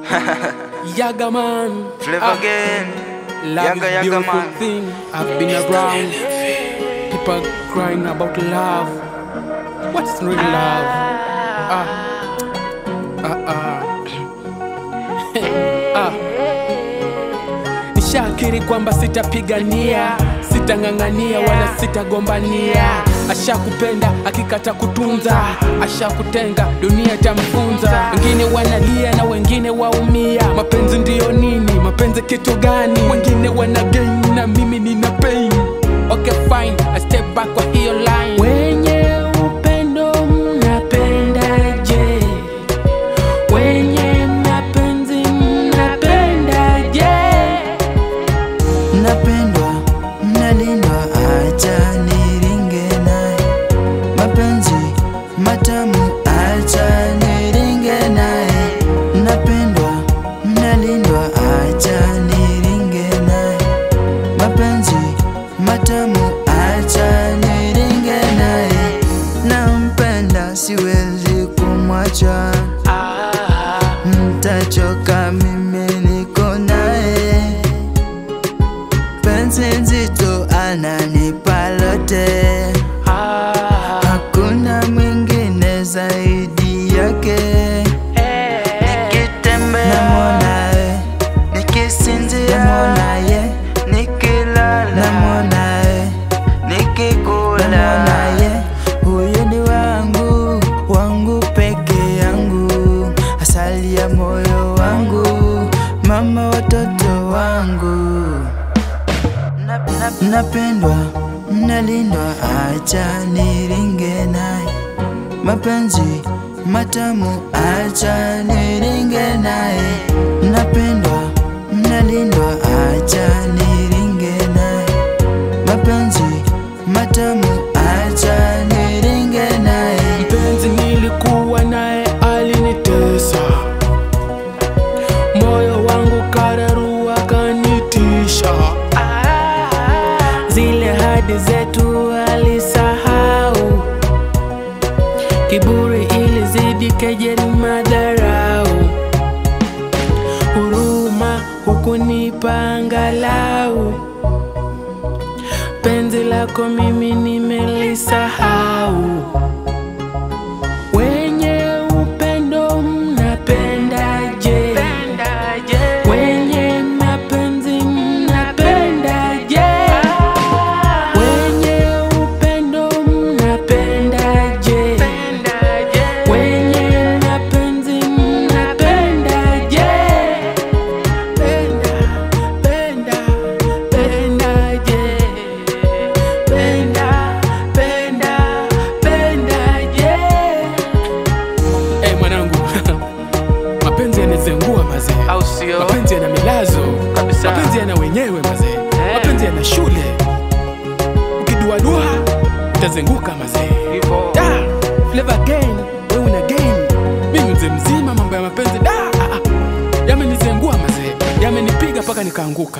Yaga man, Flavor again. love Yaga, is Yaga beautiful man. thing. I've been around people crying about love. What's real love? Nishakiri kwamba sitapigania, sitang'ang'ania wala sitagombania. Ashakupenda akikata kutunza, ashakutenga dunia tamfunza. Wengine wanalia na wengine waumia. Mapenzi ndiyo nini? Mapenzi kitu gani? Wengine wana gain na mimi nina pain. Okay fine, I step back kwa hiyo line. Wenye upendo mnapendaje? Wenye mapenzi mnapendaje? Napendwa, nalindwa, acha niringe naye. Mapenzi matamu, acha niringe naye. Napendwa, nalindwa, acha niringe naye. Mapenzi matamu, acha niringe naye. Nampenda, siwezi kumwacha. Mtachoka, mimi niko naye. Penzi nzito ananipa lote, hakuna mwingine zaidi yake. Nikitembea namuonaye, nikisinzia namuonaye, nikilala namuonaye, nikikula namuonaye. Huyu ni wangu, wangu peke yangu, asali ya moyo wangu, mama watoto wangu. Napendwa, nalindwa, acha niringe naye. Mapenzi matamu, acha niringe naye. Napendwa, nalindwa, acha niringe naye. Mapenzi matamu, acha niringe naye. Mpenzi nilikuwa naye alinitesa, moyo wangu kararua kanitisha. Zile hadi zetu alisahau, kiburi ilizidi, kejeli, madharau. Huruma hukunipa angalau, penzi lako mimi nimelisahau. Wenye upendo mnapendaje? Wenye mapenzi mnapendaje? Wenye upendo mnapendaje? Wenye mapenzi mnapendaje? Pendaje? Pendaje? Mwanangu, mapenzi yanazengua mazee, Au sio? mapenzi yana milazo Kabisa. mapenzi yana wenyewe mazee, mapenzi yana shule. Ukiduadua utazenguka mazee. Hivyo. Flavor again, wewe una gain. Mimi mzee mzima, mambo ya mapenzi yamenizengua mazee, yamenipiga mpaka nikaanguka.